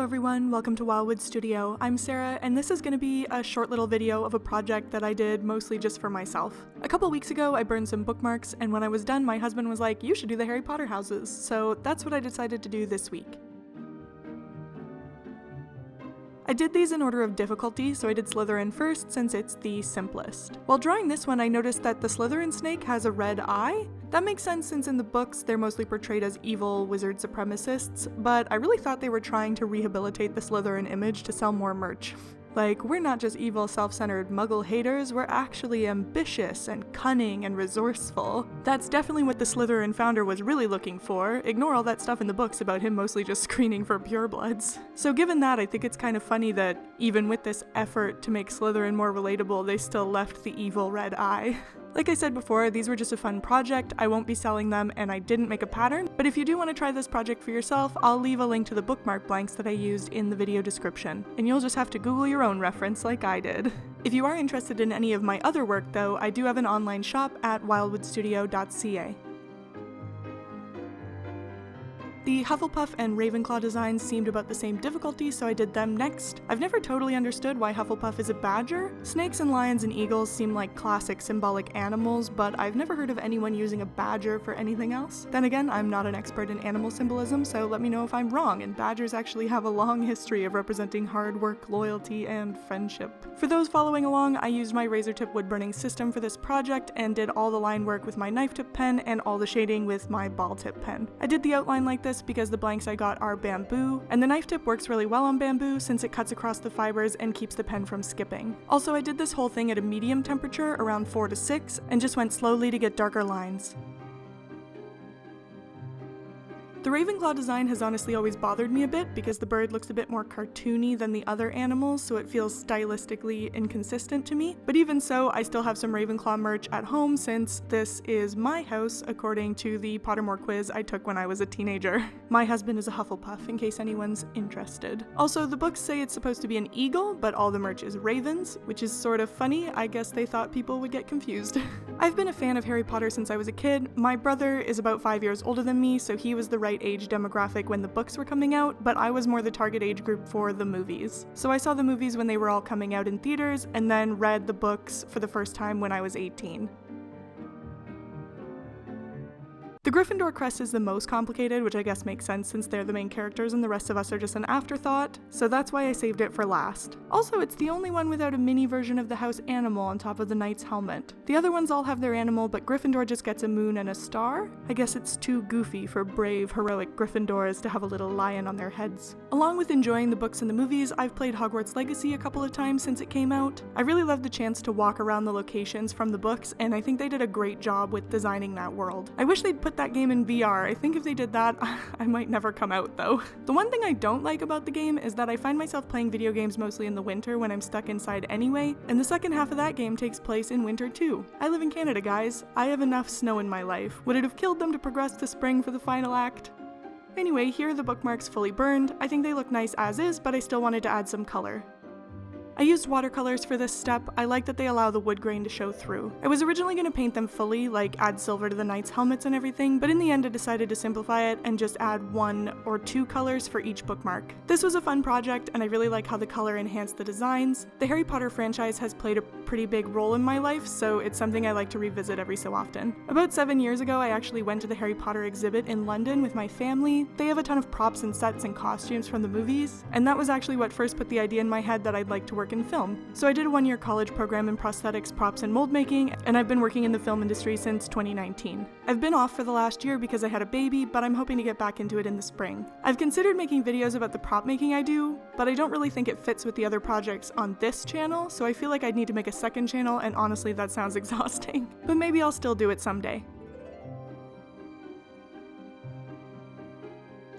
Hello everyone, welcome to Wildwood Studio. I'm Sarah, and this is going to be a short little video of a project that I did mostly just for myself. A couple weeks ago I burned some bookmarks, and when I was done my husband was like, you should do the Harry Potter houses, so that's what I decided to do this week. I did these in order of difficulty, so I did Slytherin first since it's the simplest. While drawing this one I noticed that the Slytherin snake has a red eye. That makes sense since in the books they're mostly portrayed as evil wizard supremacists, but I really thought they were trying to rehabilitate the Slytherin image to sell more merch. Like, we're not just evil, self-centered muggle haters, we're actually ambitious and cunning and resourceful. That's definitely what the Slytherin founder was really looking for. Ignore all that stuff in the books about him mostly just screening for purebloods. So given that, I think it's kind of funny that even with this effort to make Slytherin more relatable, they still left the evil red eye. Like I said before, these were just a fun project, I won't be selling them, and I didn't make a pattern, but if you do want to try this project for yourself, I'll leave a link to the bookmark blanks that I used in the video description, and you'll just have to Google your own reference like I did. If you are interested in any of my other work though, I do have an online shop at wildwoodstudio.ca. The Hufflepuff and Ravenclaw designs seemed about the same difficulty, so I did them next. I've never totally understood why Hufflepuff is a badger. Snakes and lions and eagles seem like classic symbolic animals, but I've never heard of anyone using a badger for anything else. Then again, I'm not an expert in animal symbolism, so let me know if I'm wrong, and badgers actually have a long history of representing hard work, loyalty, and friendship. For those following along, I used my razor tip woodburning system for this project and did all the line work with my knife tip pen and all the shading with my ball tip pen. I did the outline like this because the blanks I got are bamboo, and the knife tip works really well on bamboo since it cuts across the fibers and keeps the pen from skipping. Also, I did this whole thing at a medium temperature, around 4 to 6, and just went slowly to get darker lines. The Ravenclaw design has honestly always bothered me a bit because the bird looks a bit more cartoony than the other animals, so it feels stylistically inconsistent to me. But even so, I still have some Ravenclaw merch at home since this is my house according to the Pottermore quiz I took when I was a teenager. My husband is a Hufflepuff, in case anyone's interested. Also, the books say it's supposed to be an eagle, but all the merch is ravens, which is sort of funny. I guess they thought people would get confused. I've been a fan of Harry Potter since I was a kid. My brother is about 5 years older than me, so he was the right age demographic when the books were coming out, but I was more the target age group for the movies. So I saw the movies when they were all coming out in theaters, and then read the books for the first time when I was 18. The Gryffindor crest is the most complicated, which I guess makes sense since they're the main characters and the rest of us are just an afterthought, so that's why I saved it for last. Also, it's the only one without a mini version of the house animal on top of the knight's helmet. The other ones all have their animal, but Gryffindor just gets a moon and a star? I guess it's too goofy for brave, heroic Gryffindors to have a little lion on their heads. Along with enjoying the books and the movies, I've played Hogwarts Legacy a couple of times since it came out. I really loved the chance to walk around the locations from the books, and I think they did a great job with designing that world. I wish they'd put that game in VR. I think if they did that, I might never come out though. The one thing I don't like about the game is that I find myself playing video games mostly in the winter when I'm stuck inside anyway, and the second half of that game takes place in winter too. I live in Canada, guys. I have enough snow in my life. Would it have killed them to progress to spring for the final act? Anyway, here are the bookmarks fully burned. I think they look nice as is, but I still wanted to add some color. I used watercolors for this step. I like that they allow the wood grain to show through. I was originally going to paint them fully, like add silver to the knights' helmets and everything, but in the end I decided to simplify it and just add 1 or 2 colors for each bookmark. This was a fun project, and I really like how the color enhanced the designs. The Harry Potter franchise has played a pretty big role in my life, so it's something I like to revisit every so often. About 7 years ago, I actually went to the Harry Potter exhibit in London with my family. They have a ton of props and sets and costumes from the movies, and that was actually what first put the idea in my head that I'd like to work in film. So I did a 1-year college program in prosthetics, props, and mold making, and I've been working in the film industry since 2019. I've been off for the last year because I had a baby, but I'm hoping to get back into it in the spring. I've considered making videos about the prop making I do, but I don't really think it fits with the other projects on this channel, so I feel like I'd need to make a second channel, and honestly that sounds exhausting. But maybe I'll still do it someday.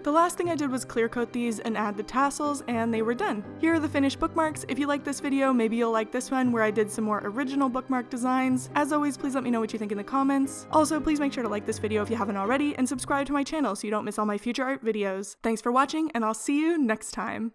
The last thing I did was clear coat these and add the tassels, and they were done. Here are the finished bookmarks. If you like this video, maybe you'll like this one where I did some more original bookmark designs. As always, please let me know what you think in the comments. Also, please make sure to like this video if you haven't already, and subscribe to my channel so you don't miss all my future art videos. Thanks for watching, and I'll see you next time.